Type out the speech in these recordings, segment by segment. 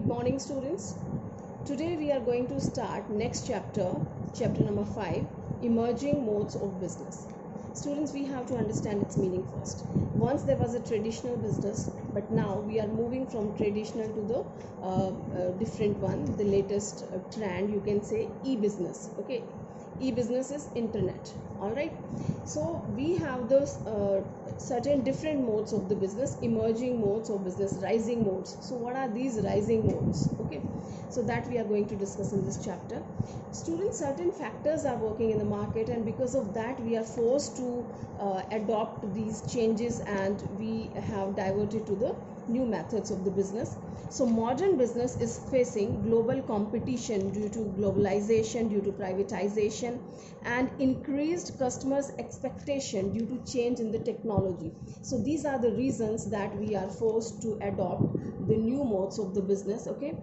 morning, students. Today we are going to start next chapter, chapter number 5, emerging modes of business. Students, we have to understand its meaning first. Once there was a traditional business, but now we are moving from traditional to the different one, the latest trend, you can say e-business. Okay, e-business is internet. All right, so we have those certain different modes of the business, emerging modes of business, rising modes. So what are these rising modes? Okay, so that we are going to discuss in this chapter. Students, certain factors are working in the market, and because of that we are forced to adopt these changes, and we have diverted to the new methods of the business. So modern business is facing global competition due to globalization, due to privatization, and increased customers expectation due to change in the technology. So these are the reasons that we are forced to adopt the new modes of the business. Okay,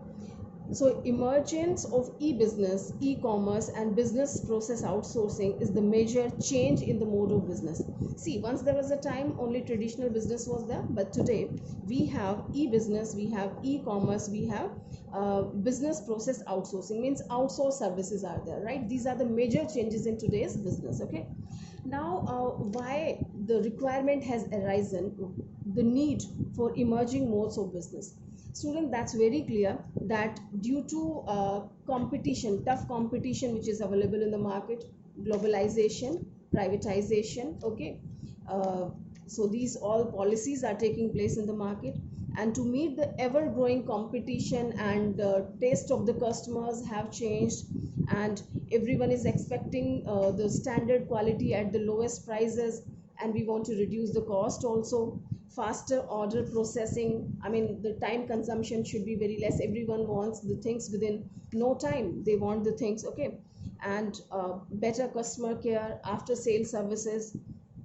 so emergence of e-business, e-commerce and business process outsourcing is the major change in the mode of business. See, once there was a time only traditional business was there, but today we have e-business, we have e-commerce, we have business process outsourcing, means outsourced services are there, right? These are the major changes in today's business. Okay, now why the requirement has arisen, the need for emerging modes of business. Student, that's very clear that due to competition, tough competition which is available in the market, globalization, privatization. Okay, so these all policies are taking place in the market, and to meet the ever growing competition, and taste of the customers have changed, and everyone is expecting the standard quality at the lowest prices, and we want to reduce the cost also. Faster order processing, I mean the time consumption should be very less. Everyone wants the things within no time, they want the things. Okay, and better customer care, after sale services.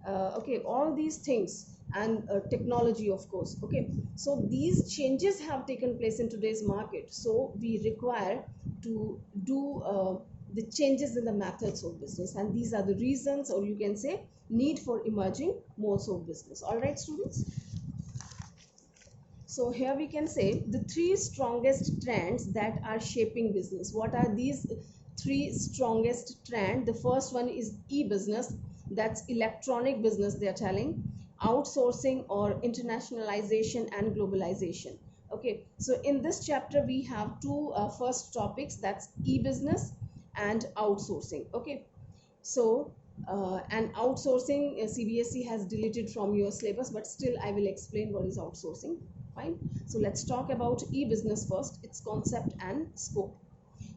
Okay, all these things, and technology of course. Okay, so these changes have taken place in today's market, so we require to do the changes in the methods of business, and these are the reasons, or you can say need for emerging modes of business. All right, students, so here we can say the three strongest trends that are shaping business. What are these three strongest trends? The first one is e-business, that's electronic business, they are telling, outsourcing or internationalization and globalization. Okay, so in this chapter we have two first topics, that's e-business and outsourcing. Okay, so and outsourcing, CBSE has deleted from your syllabus, but still I will explain what is outsourcing. Fine, so let's talk about e-business first, its concept and scope.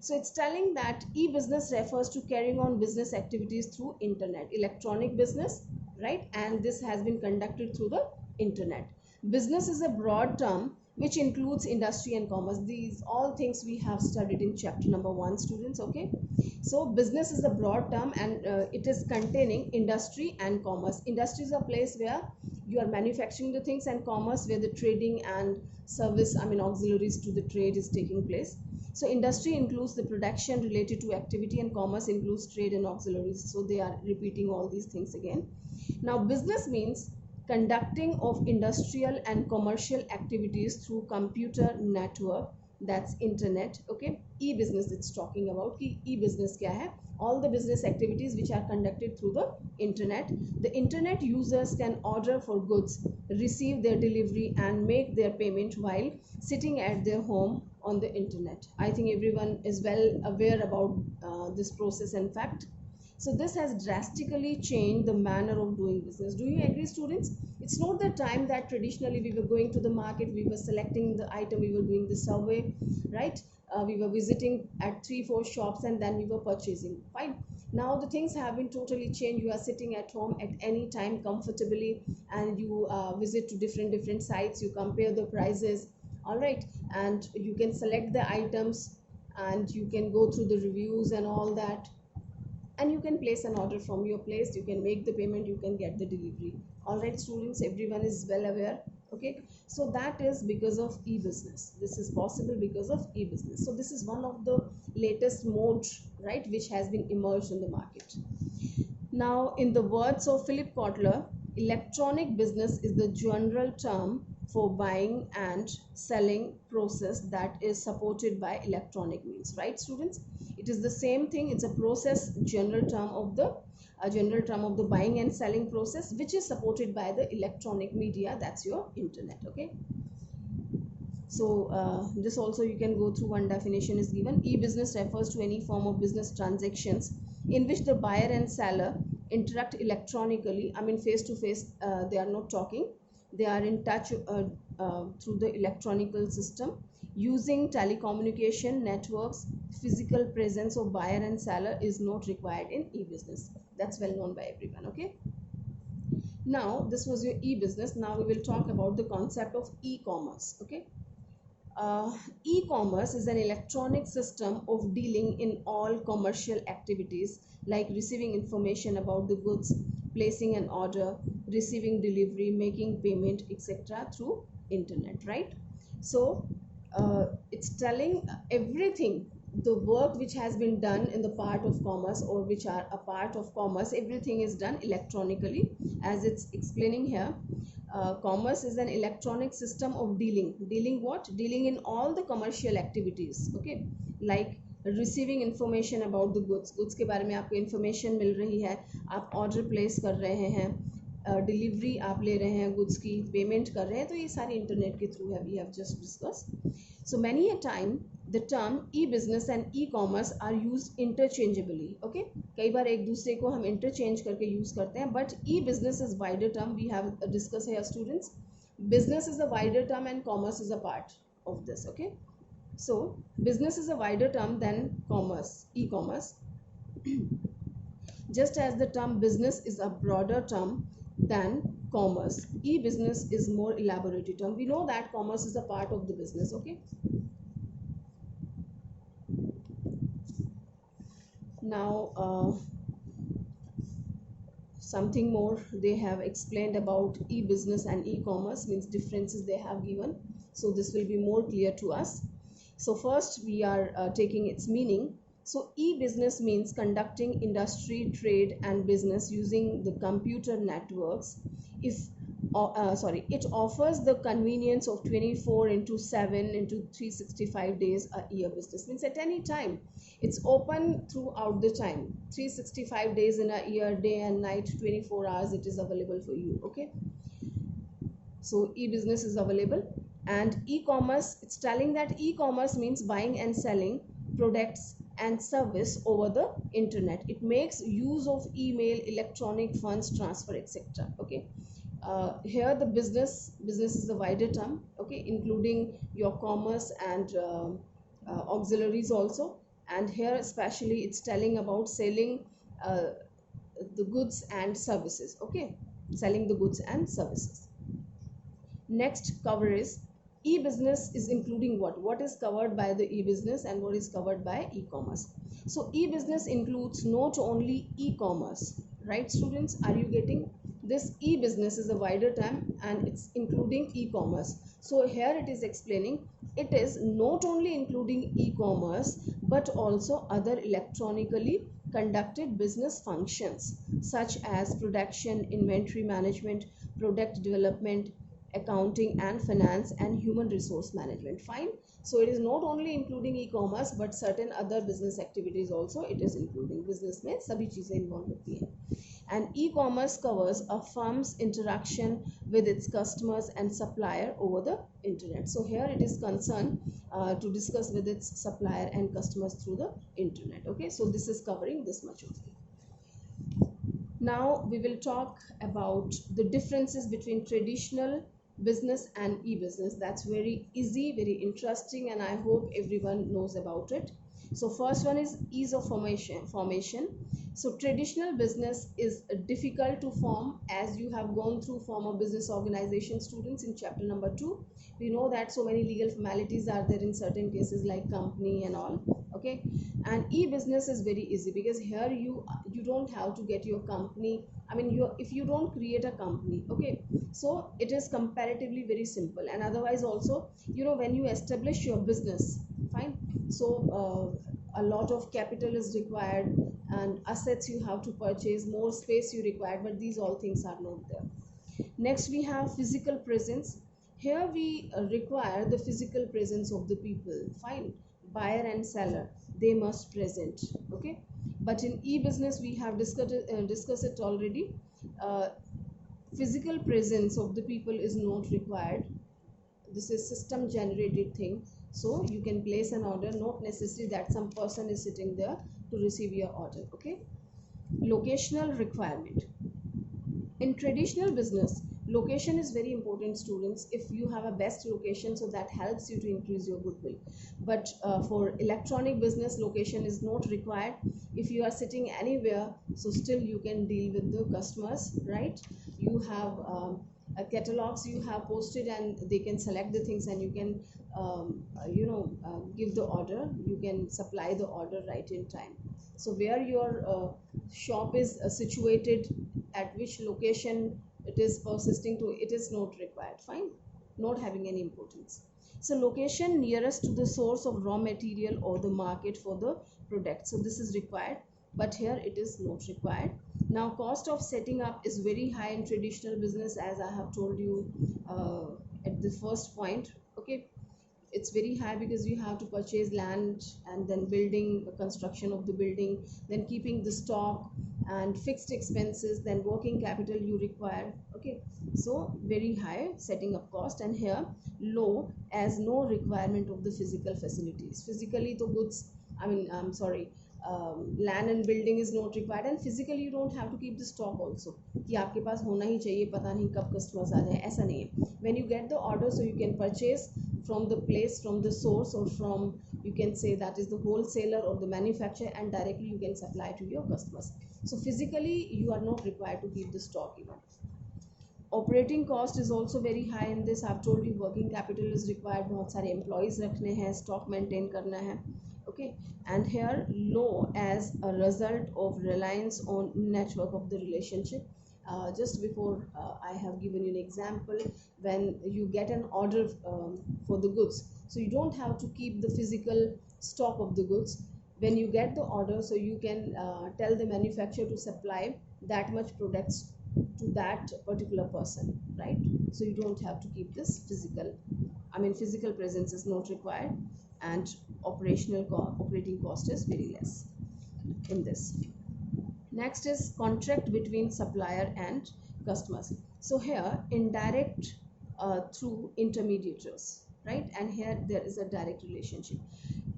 So it's telling that e-business refers to carrying on business activities through internet, electronic business, right? And this has been conducted through the internet. Business is a broad term which includes industry and commerce. These all things we have studied in chapter number 1, students. Okay, so business is a broad term, and it is containing industry and commerce. Industry is a place where you are manufacturing the things, and commerce where the trading and service, I mean auxiliaries to the trade, is taking place. So industry includes the production related to activity, and commerce includes trade and auxiliaries. So they are repeating all these things again. Now business means conducting of industrial and commercial activities through computer network, that's internet. Okay, e-business it's talking about. E-business kya hai? All the business activities which are conducted through the internet. The internet users can order for goods, receive their delivery and make their payment while sitting at their home on the internet. I think everyone is well aware about this process and fact. So this has drastically changed the manner of doing business. Do you agree, students? It's not the time that traditionally we were going to the market, we were selecting the item, we were doing the survey, right? We were visiting at 3-4 shops and then we were purchasing. Fine. Now the things have been totally changed. You are sitting at home at any time comfortably, and you visit to different sites, you compare the prices. All right, and you can select the items, and you can go through the reviews and all that, and you can place an order from your place, you can make the payment, you can get the delivery. All right, students, everyone is well aware. Okay, so that is because of e-business. This is possible because of e-business. So this is one of the latest modes, right, which has been emerged in the market. Now in the words of Philip Kotler, electronic business is the general term for buying and selling process that is supported by electronic means, right students? It is the same thing. It's a process, general term of the buying and selling process, which is supported by the electronic media, that's your internet. Okay, so this also you can go through. One definition is given: e-business refers to any form of business transactions in which the buyer and seller interact electronically, I mean face to face. They are not talking, they are in touch through the electronical system using telecommunication networks. Physical presence of buyer and seller is not required in e-business. That's well known by everyone. Okay, now this was your e-business. Now we will talk about the concept of e-commerce. Okay, uh, e-commerce is an electronic system of dealing in all commercial activities like receiving information about the goods, placing an order, receiving delivery, making payment, etc. through internet, right? So it's telling everything, the work which has been done in the part of commerce or which are a part of commerce, everything is done electronically, as it's explaining here. Commerce is an electronic system of dealing what? Dealing in all the commercial activities. Okay, like receiving information about the goods के बारे में आपको information मिल रही है, आप order place कर रहे हैं, डिलीवरी आप ले रहे हैं गुड्स की, पेमेंट कर रहे हैं, तो ये सारी इंटरनेट के थ्रू है, we have just discuss. So many a time the term e business and e commerce are use interchangeably. Okay, कई बार एक दूसरे को हम इंटरचेंज करके यूज करते हैं, but e business is wider term. We have discuss here students. Business is a wider term and commerce is a part of this. Okay, so business is a wider term than commerce, e-commerce. Just as the term business is a broader term than commerce, e-business is more elaborated term. We know that commerce is a part of the business. Okay, now something more they have explained about e-business and e-commerce, means differences they have given, so this will be more clear to us. So first we are taking its meaning. So e-business means conducting industry, trade and business using the computer networks. It offers the convenience of 24 into 7 into 365 days a year business, means at any time it's open throughout the time, 365 days in a year, day and night, 24 hours it is available for you. Okay, so e-business is available. And e-commerce, it's telling that e-commerce means buying and selling products and service over the internet. It makes use of email, electronic funds transfer, etc. Okay, here the business is the wider term. Okay, including your commerce and auxiliaries also. And here especially it's telling about selling the goods and services. Okay, selling the goods and services. Next cover is e-business is including what is covered by the e-business and what is covered by e-commerce. So e-business includes not only e-commerce, right students? Are you getting this? E-business is a wider term and it's including e-commerce. So here it is explaining it is not only including e-commerce but also other electronically conducted business functions such as production, inventory management, product development, accounting and finance and human resource management. Fine, so it is not only including e-commerce but certain other business activities also it is including. business में सभी चीजें involved होती हैं. And e-commerce covers a firm's interaction with its customers and supplier over the internet. So here it is concerned to discuss with its supplier and customers through the internet. Okay, so this is covering this much only. Now we will talk about the differences between traditional business and e-business. That's very easy, very interesting, and I hope everyone knows about it. So first one is ease of formation. So traditional business is difficult to form, as you have gone through form of business organization students in chapter number 2. We know that so many legal formalities are there in certain cases like company and all. Okay, and e-business is very easy because here you don't have to get your company, I mean if you don't create a company. Okay, so it is comparatively very simple. And otherwise also, you know, when you establish your business, fine, so a lot of capital is required and assets you have to purchase, more space you require, but these all things are not there. Next we have physical presence. Here we require the physical presence of the people. Fine, buyer and seller, they must present. Okay, but in e-business we have discussed it already. uh, Physical presence of the people is not required. This is system generated thing, so you can place an order, not necessary that some person is sitting there to receive your order. Okay, locational requirement. In traditional business, location is very important, students. If you have a best location, so that helps you to increase your goodwill. But for electronic business, location is not required. If you are sitting anywhere, so still you can deal with the customers, right? You have catalogs you have posted, and they can select the things, and you can give the order. You can supply the order right in time. So where your shop is situated, at which location it is persisting to, it is not required. Fine, not having any importance. So location nearest to the source of raw material or the market for the product, so this is required, but here it is not required. Now cost of setting up is very high in traditional business, as I have told you at the first point. Okay, it's very high because you have to purchase land, and then building construction of the building, then keeping the stock and fixed expenses, then working capital you require. Okay, so very high setting up cost. And here low, as no requirement of the physical facilities. Physically the goods, I'm sorry, land and building is not required, and physically you don't have to keep the stock also कि आपके पास होना ही चाहिए, पता नहीं कब customers आ जाए, ऐसा नहीं है. When you get the order, so you can purchase from the place, from the source, or from, you can say that is the wholesaler or the manufacturer, and directly you can supply to your customers. So physically you are not required to keep the stock even. Operating cost is also very high in this. I've told you working capital is required, बहुत सारे employees रखने हैं, stock maintain करना है. Okay, and here low, as a result of reliance on network of the relationship. Just before I have given you an example. When you get an order for the goods, so you don't have to keep the physical stock of the goods. When you get the order, so you can tell the manufacturer to supply that much products to that particular person, right? So you don't have to keep this physical presence is not required, and operating cost is very less in this. Next is contract between supplier and customers. So here indirect through intermediaries, right? And here there is a direct relationship.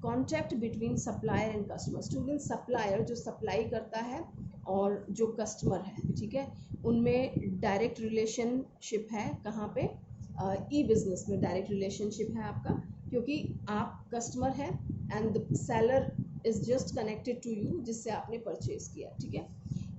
Contract between supplier and customer. Student, supplier जो supply करता है और जो customer है, ठीक है, उनमें direct relationship है. कहाँ पे? E-business में direct relationship है आपका, क्योंकि आप customer है and the seller is just connected to you, जिससे आपने purchase किया. ठीक है,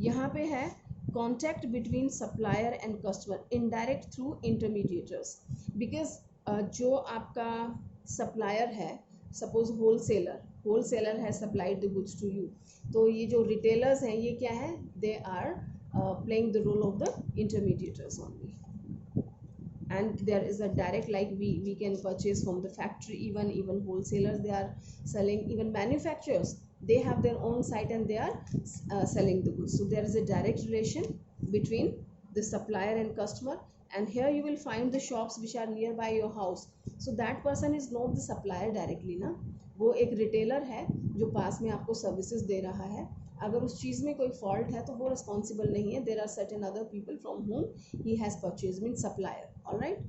यहाँ पे है contact between supplier and customer, indirect through intermediaries. Because जो आपका supplier है, suppose wholesaler has supplied the goods to you, तो ये जो retailers हैं, ये क्या है? They are playing the role of the intermediaries only. And there is a direct, like we can purchase from the factory. Even wholesalers, they are selling. Even manufacturers, they have their own site and they are selling the goods. So there is a direct relation between the supplier and customer. And here you will find the shops which are nearby your house, so that person is not the supplier directly ना, वो एक retailer है जो पास में आपको services दे रहा है. अगर उस चीज़ में कोई fault है तो वो responsible नहीं है. There are certain other people from whom he has purchased, means supplier. All right.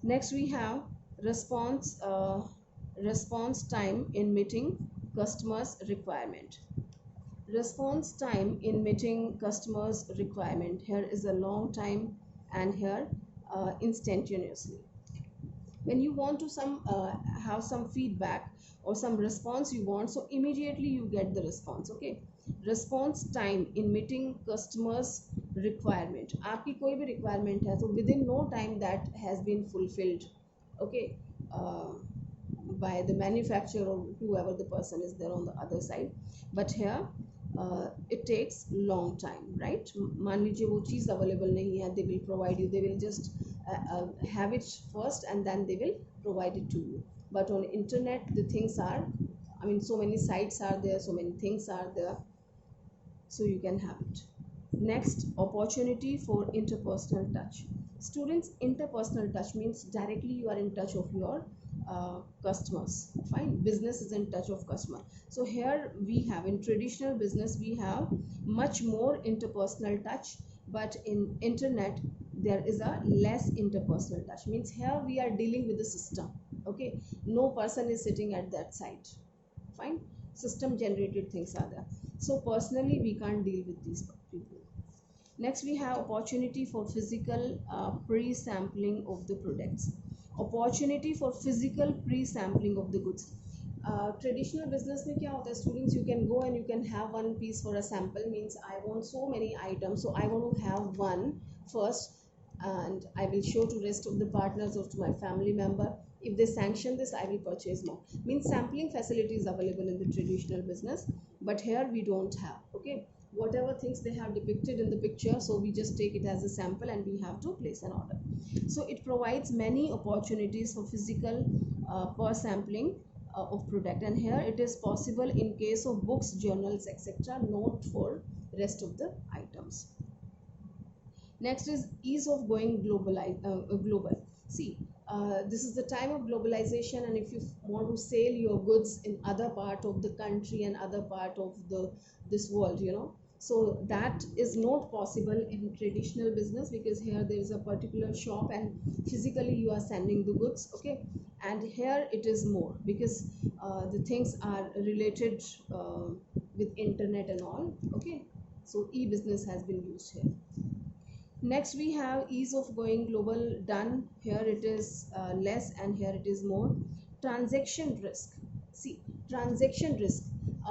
Next we have response time in meeting customers requirement. Response time in meeting customers requirement. Here is a long time, and here instantaneously. When you want to have some feedback or some response you want, so immediately you get the response. Okay, response time in meeting customers requirement. आपकी कोई भी requirement है, तो within no time that has been fulfilled. Okay, by the manufacturer or whoever the person is there on the other side. But here it takes long time, right? मान लीजिए वो चीज़ available नहीं है, they will provide you, they will just have it first and then they will provide it to you. But on internet the things are, so many sites are there, so many things are there, so you can have it. Next, opportunity for interpersonal touch. Students, interpersonal touch means directly you are in touch of your customers. Fine, business is in touch of customer. So here we have, in traditional business we have much more interpersonal touch, but in internet there is a less interpersonal touch. Means here we are dealing with the system. Okay, no person is sitting at that side. Fine, system generated things are there. So personally we can't deal with these people. Next, we have opportunity for physical pre-sampling of the products. Opportunity for physical pre-sampling of the goods. Traditional business में क्या होता है students, you can go and you can have one piece for a sample. Means I want so many items, so I want to have one first and I will show to rest of the partners or to my family member. If they sanction this, I will purchase more. Means sampling facility is available in the traditional business, but here we don't have. Okay, whatever things they have depicted in the picture, so we just take it as a sample and we have to place an order. So it provides many opportunities for physical per sampling of product, and here it is possible in case of books, journals, etc., not for rest of the items. Next is ease of going global. See, this is the time of globalization, and if you want to sell your goods in other part of the country and other part of the this world, you know, so that is not possible in traditional business, because here there is a particular shop and physically you are sending the goods. Okay, and here it is more because the things are related with internet and all. Okay, so e-business has been used here. Next we have ease of going global, done. Here it is less and here it is more. Transaction risk. See, transaction risk,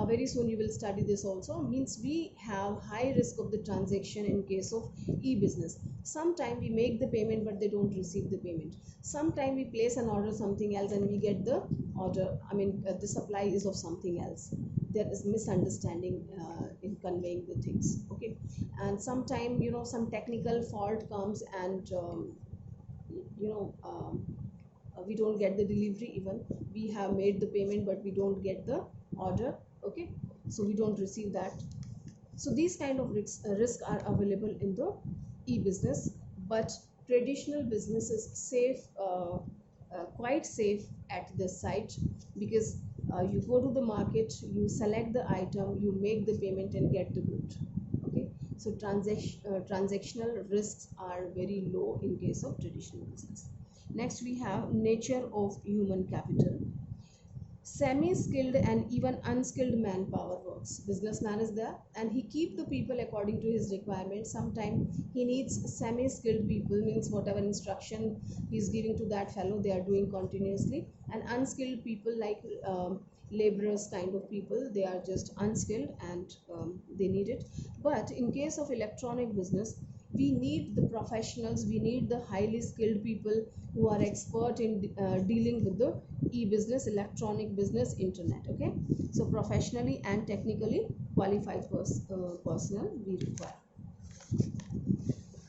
very soon you will study this also. Means we have high risk of the transaction in case of e-business. Sometime we make the payment but they don't receive the payment. Sometime we place an order something else and we get the order, the supply is of something else. There is misunderstanding in conveying the things. Okay, and sometime, you know, some technical fault comes and we don't get the delivery. Even we have made the payment but we don't get the order. Okay, so we don't receive that. So these kind of risks are available in the e-business, but traditional business is safe, quite safe at this site, because you go to the market, you select the item, you make the payment and get the good. Okay, so transactional risks are very low in case of traditional business. Next we have nature of human capital. Semi-skilled and even unskilled manpower works. Businessman is there and he keep the people according to his requirements. Sometimes he needs semi-skilled people, means whatever instruction he is giving to that fellow they are doing continuously, and unskilled people like laborers kind of people, they are just unskilled and they need it. But in case of electronic business, we need the professionals, we need the highly skilled people who are expert in dealing with the e-business, electronic business, internet. Okay, so professionally and technically qualified personnel we require.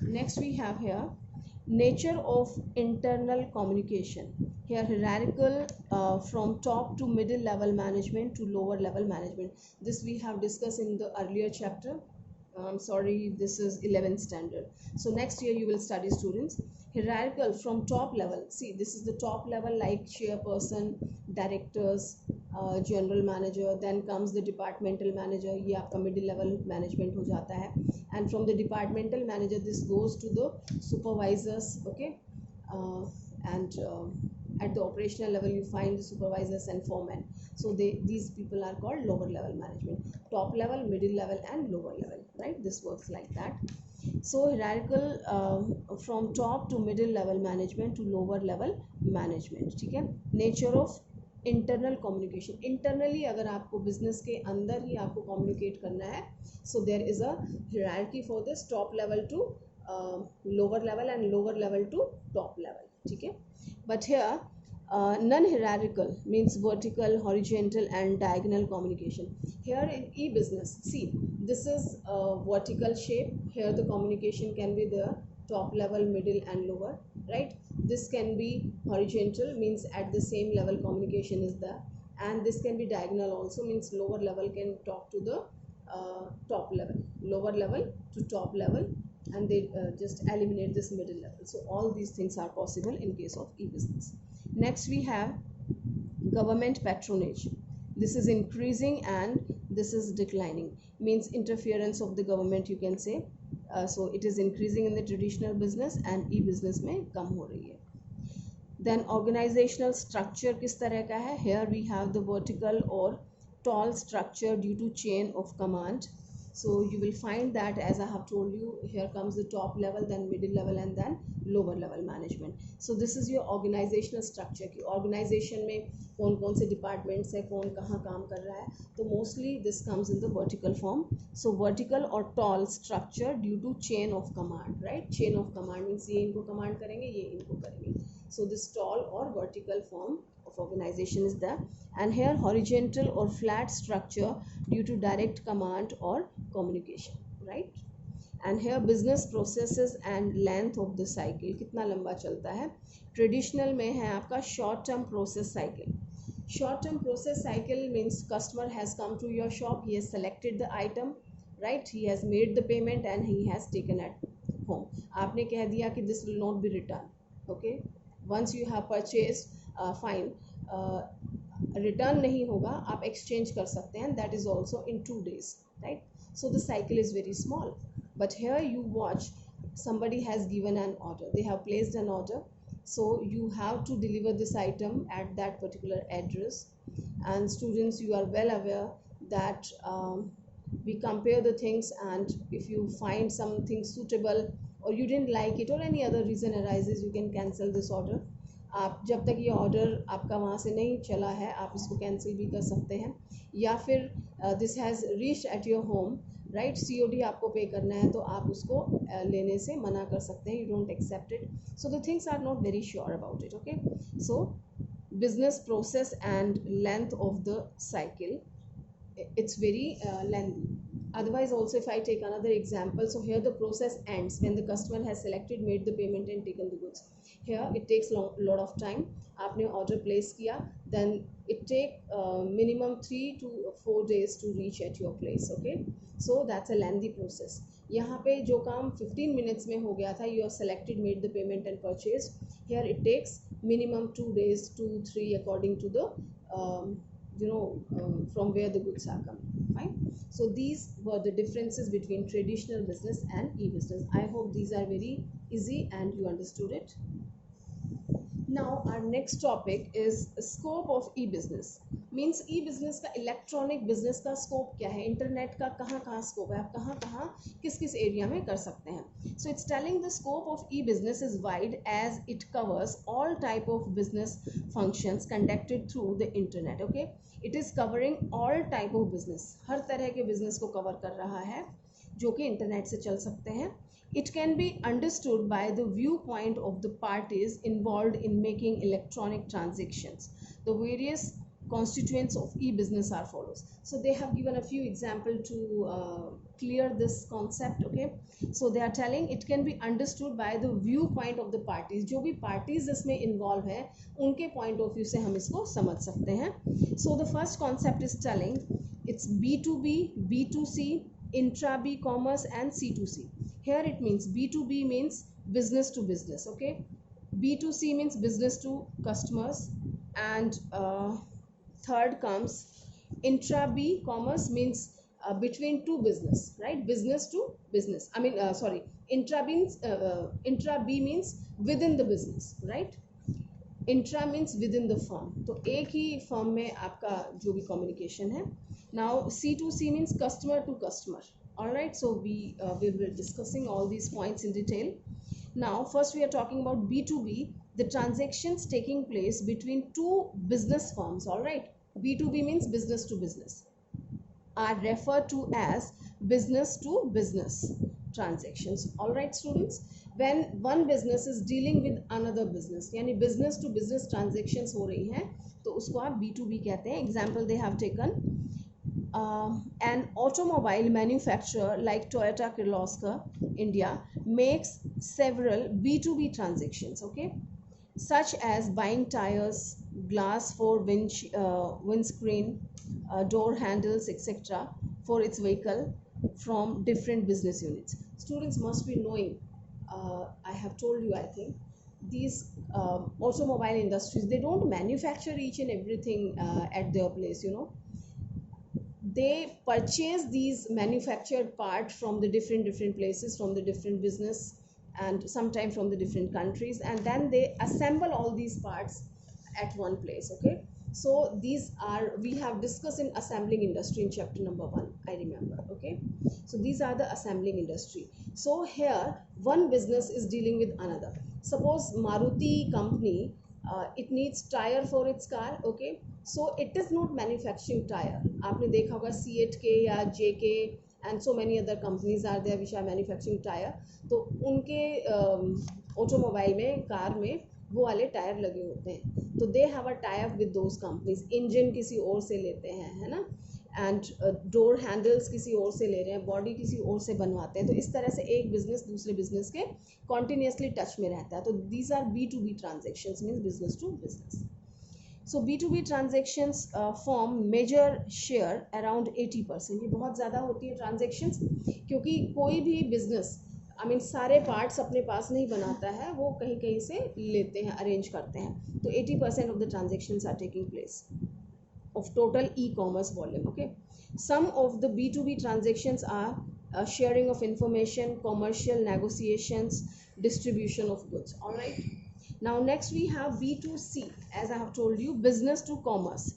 Next we have here nature of internal communication. Here hierarchical, from top to middle level management to lower level management. This we have discussed in the earlier chapter. I'm sorry, this is 11th standard. So next year you will study, students. Hierarchical, from top level. See, this is the top level, like chairperson, directors, general manager. Then comes the departmental manager. ये आपका middle level management हो जाता है. And from the departmental manager, this goes to the supervisors. Okay, and at the operational level you find the supervisors and foremen. So these people are called lower level management. Top level, middle level and lower level, right? This works like that. So hierarchical, from top to middle level management to lower level management. ठीक है. Nature of internal communication. Internally अगर आपको business के अंदर ही आपको communicate करना है, so there is a hierarchy for this, top level to lower level and lower level to top level. ठीक है. But here non-hierarchical means vertical, horizontal and diagonal communication. Here in e-business, see, this is a vertical shape. Here the communication can be the top level, middle and lower, right? This can be horizontal, means at the same level communication is there, and this can be diagonal also, means lower level can talk to the top level, lower level to top level, and they just eliminate this middle level. So all these things are possible in case of e-business. Next we have government patronage. This is increasing and this is declining, means interference of the government, you can say. So it is increasing in the traditional business and e-business में कम हो रही है. Then organizational structure किस तरह का है? Here we have the vertical or tall structure due to chain of command. So you will find that, as I have told you, here comes the top level, then middle level, and then lower level management. So this is your organizational structure कि organization में कौन कौन से departments है, कौन कहाँ काम कर रहा है. तो mostly this comes in the vertical form. So vertical or tall structure due to chain of command, right? Chain of command means ये इनको command करेंगे, ये इनको करेंगे. So this tall or vertical form of organization is there. And here horizontal or flat structure due to direct command or communication, right? And here business processes and length of the cycle, कितना लंबा चलता है. Traditional में है आपका short term process cycle. Short term process cycle means customer has come to your shop, he has selected the item, right? He has made the payment and he has taken at home. आपने कह दिया कि this will not be returned, okay? Once you have purchased, fine, return नहीं होगा, आप exchange कर सकते हैं, that is also in 2 days, right? So the cycle is very small. But here you watch, somebody has given an order, they have placed an order, so you have to deliver this item at that particular address. And students, you are well aware that we compare the things, and if you find something suitable or you didn't like it or any other reason arises, you can cancel this order. आप जब तक ये order आपका वहाँ से नहीं चला है, आप इसको कैंसिल भी कर सकते हैं. या फिर this has reached at your home, right? COD आपको पे करना है, तो आप उसको लेने से मना कर सकते हैं. You don't accept it. So the things are not very sure about it, okay? So business process and length of the cycle, it's very lengthy. Otherwise also, if I take another example, so here the process ends when the customer has selected, made the payment and taken the goods. Here it takes lot of time. आपने order place किया, then it take minimum 3 to 4 days to reach at your place, okay? So that's a lengthy process. यहाँ पे जो काम 15 minutes में हो गया था, you have selected, made the payment and purchased. Here it takes minimum 2 days, 2-3 according to the from where the goods are coming. Fine. So these were the differences between traditional business and e-business. I hope these are very easy and you understood it. Now our next topic is scope of e-business. Means e-business का electronic business का scope क्या है, internet का कहाँ कहाँ scope है, आप कहाँ कहाँ किस किस एरिया में कर सकते हैं. So it's telling the scope of e-business is wide as it covers all type of business functions conducted through the internet. Okay, it is covering all type of business, हर तरह के बिजनेस को cover कर रहा है जो कि internet से चल सकते हैं. It can be understood by the viewpoint of the parties involved in making electronic transactions. The various constituents of e-business are follows. So they have given a few examples to clear this concept, okay? So they are telling it can be understood by the viewpoint of the parties. जो भी parties इसमें involve है, उनके point of view से हम इसको समझ सकते हैं. So the first concept is telling it's B2B, B2C, intra-B commerce and C2C. Here it means B2B means business to business, okay? B2C means business to customers, and third comes intra-B commerce means between two business, right? Business to business. I mean, sorry, intra-B means within the business, right? Intra means with in the firm, तो एक ही firm में आपका जो भी communication है. Now C2C means customer to customer. Alright, so we will be discussing all these points in detail. Now first we are talking about B2B, the transactions taking place between two business firms. Alright, B2B means business to business, are referred to as business to business transactions. Alright students, when one business is dealing with another business, यानी business to business transactions हो रही हैं, तो उसको आप B2B कहते हैं. Example they have taken, an automobile manufacturer like Toyota Kirloskar India makes several B2B transactions, okay, such as buying tires, glass for windscreen, door handles, etc. for its vehicle, from different business units. Students must be knowing, I have told you, I think, these automobile industries, they don't manufacture each and everything at their place, you know. They purchase these manufactured parts from the different places, from the different business, and sometimes from the different countries, and then they assemble all these parts at one place. Okay, so these are, we have discussed in assembling industry in chapter number 1, I remember. Okay, so these are the assembling industry. So here one business is dealing with another. Suppose Maruti company, it needs tire for its car. Okay, so it is not manufacturing tire. आपने देखा होगा CEAT के या जेके and so many other companies are there which are manufacturing tire. तो उनके automobile में, car में वो वाले टायर लगे होते हैं, तो they have a tie up with those companies. Engine किसी और से लेते हैं, है ना, एंड डोर हैंडल्स किसी और से ले रहे हैं, बॉडी किसी और से बनवाते हैं. तो इस तरह से एक बिजनेस दूसरे बिजनेस के कॉन्टिन्यूसली टच में रहता है. तो these are B2B transactions, means business to business. So B2B transactions form major share around 80%. ये बहुत ज़्यादा होती है transactions, क्योंकि कोई भी business, I mean, सारे parts अपने पास नहीं बनाता है, वो कहीं कहीं से लेते हैं, arrange करते हैं. तो 80% of the transactions are taking place of total e-commerce volume. Okay, some of the B2B transactions are sharing of information, commercial negotiations, distribution of goods. All right. Now next we have B2C, as I have told you, business to commerce.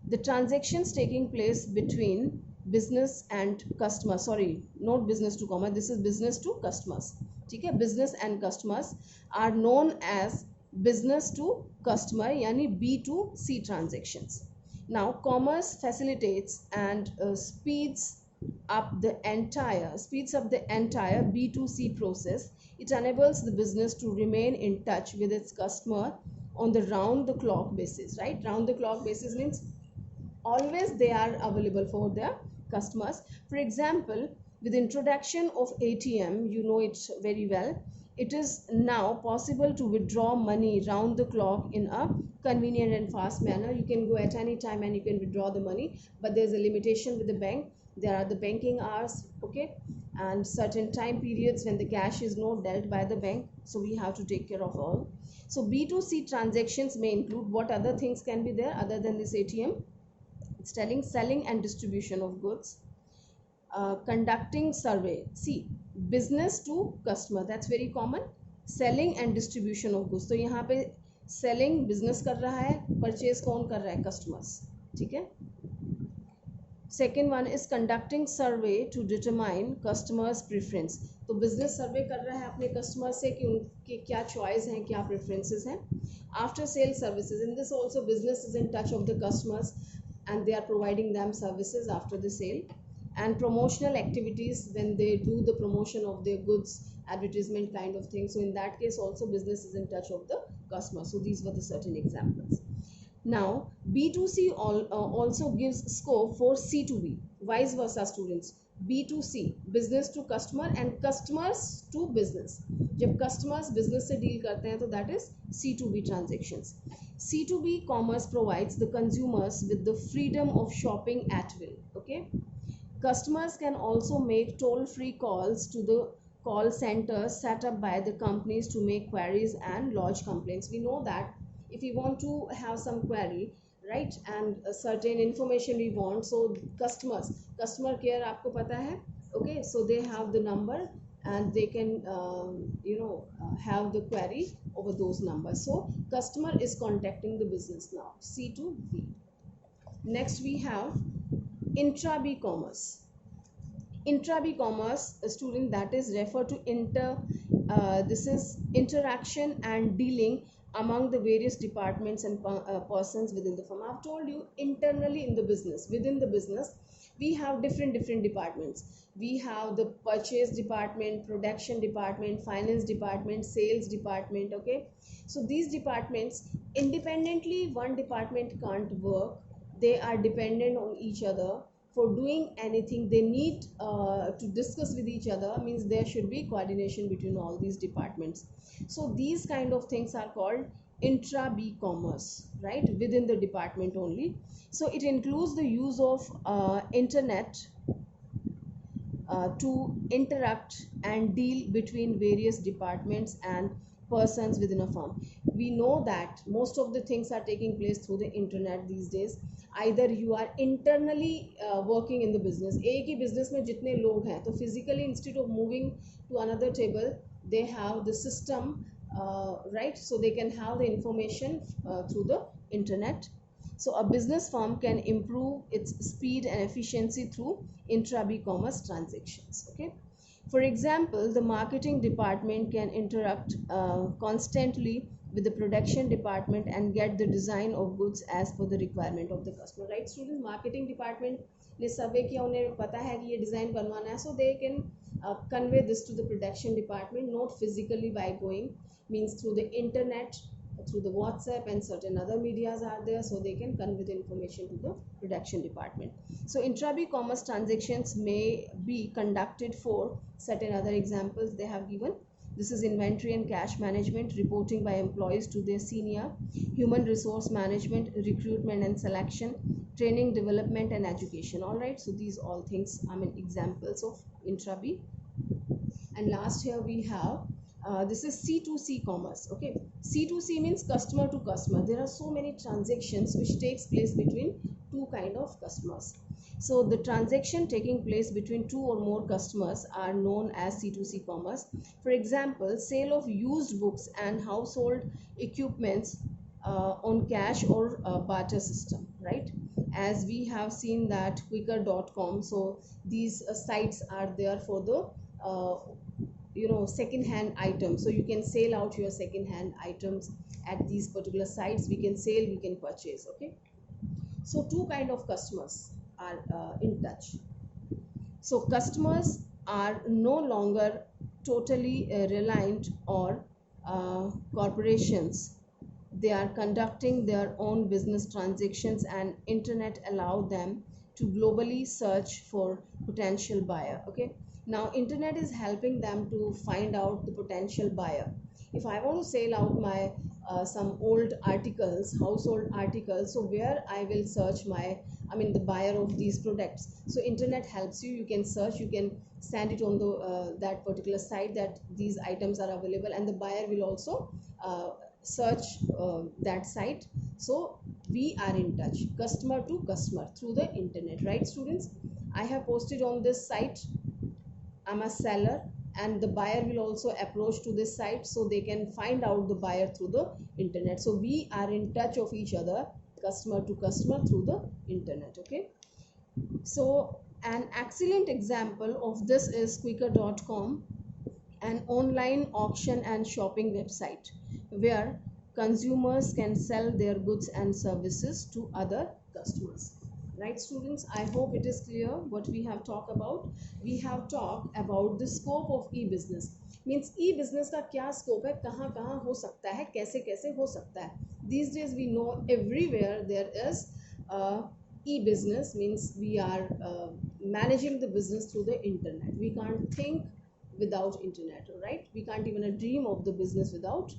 The transactions taking place between business and customer, sorry, not business to commerce, this is business to customers. ठीक है, business and customers are known as business to customer, यानी B2C transactions. Now commerce facilitates and speeds up the entire B2C process. It enables the business to remain in touch with its customer on the round the clock basis, right? Round the clock basis means always they are available for their customers. For example, with introduction of ATM, you know it very well, it is now possible to withdraw money round the clock in a convenient and fast manner. You can go at any time and you can withdraw the money, but there's a limitation with the bank. There are the banking hours, okay, and certain time periods when the cash is not dealt by the bank, so we have to take care of all. So B2C transactions may include, what other things can be there other than this ATM? It's telling selling and distribution of goods, conducting survey. See, business to customer, that's very common. Selling and distribution of goods, तो यहाँ पे selling business कर रहा है, purchase कौन कर रहा है? Customers. ठीक है. Second one is conducting survey to determine customers preference. तो बिजनेस सर्वे कर रहा है अपने कस्टमर से कि उनके क्या चॉइस हैं, क्या प्रेफरेंसेस हैं. After sale services, in this also business is in touch of the customers and they are providing them services after the sale. And promotional activities, when they do the promotion of their goods, advertisement kind of thing, so in that case also business is in touch of the customer. So these were the certain examples. Now B2C also gives scope for C2B, vice versa students. B2C, business to customer, and customers to business. जब customers business से deal करते हैं तो that is C2B transactions. C2B commerce provides the consumers with the freedom of shopping at will. Okay, customers can also make toll-free calls to the call centers set up by the companies to make queries and lodge complaints. We know that if we want to have some query, right, and a certain information we want, so customer care आपको पता है, okay, so they have the number and they can have the query over those numbers. So customer is contacting the business now, C2B. Next we have intra-B commerce. Intra-B commerce, a student, that is refer to this is interaction and dealing among the various departments and persons within the firm. I've told you, internally in the business, within the business, we have different departments. We have the purchase department, production department, finance department, sales department. Okay, so these departments independently, one department can't work. They are dependent on each other. For doing anything, they need to discuss with each other, means there should be coordination between all these departments. So these kind of things are called intra-B commerce, right, within the department only. So it includes the use of internet to interact and deal between various departments and persons within a firm. We know that most of the things are taking place through the internet these days. Either you are internally working in the business, एक ही business में जितने लोग हैं, तो physically instead of moving to another table, they have the system, right? So they can have the information through the internet. So a business firm can improve its speed and efficiency through intra-commerce transactions. Okay. For example, the marketing department can interact constantly with the production department and get the design of goods as per the requirement of the customer. Right, students? Marketing department ने सर्वे किया, उन्हें पता है कि ये design बनवाना है, so they can convey this to the production department, not physically by going, means through the internet, through the WhatsApp and certain other medias are there, so they can convey the information to the production department. So intra-commerce transactions may be conducted for certain other examples they have given. This is inventory and cash management, reporting by employees to their senior, human resource management, recruitment and selection, training, development and education. All right, so these all things examples of intra-B. And last here we have this is C2C commerce. Okay, C2C means customer to customer. There are so many transactions which takes place between two kind of customers. So the transaction taking place between two or more customers are known as C2C commerce. For example, sale of used books and household equipments on cash or barter system, right? As we have seen that Quikr.com, so these sites are there for the second-hand items. So you can sell out your second-hand items at these particular sites. We can sell, we can purchase. Okay, so two kind of customers are in touch. So customers are no longer totally reliant on corporations. They are conducting their own business transactions, and internet allow them to globally search for potential buyer. Okay, now internet is helping them to find out the potential buyer. If I want to sell out my some old articles, household articles, so where I will search the buyer of these products. So internet helps you. You can search, you can send it on the that particular site that these items are available, and the buyer will also search that site. So we are in touch, customer to customer, through the internet. Right, students? I have posted on this site, I'm a seller, and the buyer will also approach to this site, so they can find out the buyer through the internet. So we are in touch of each other, customer to customer, through the internet. Okay, so an excellent example of this is Quikr.com, an online auction and shopping website where consumers can sell their goods and services to other customers. Right, students? I hope it is clear what we have talked about. We have talked about the scope of e-business. Means e-business का क्या scope है, कहाँ कहाँ हो सकता है, कैसे कैसे हो सकता है. These days we know everywhere there is e-business, means we are managing the business through the internet. We can't think without internet, right? We can't even dream of the business without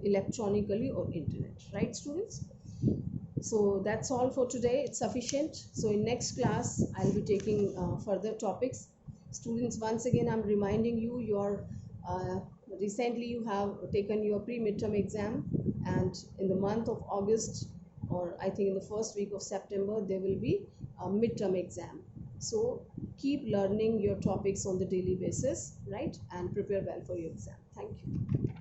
electronically or internet. Right, students? So that's all for today. It's sufficient. So in next class I'll be taking further topics. Students, once again I'm reminding you, your recently you have taken your pre-midterm exam, and in the month of August, or I think in the first week of September, there will be a midterm exam. So keep learning your topics on the daily basis, right, and prepare well for your exam. Thank you.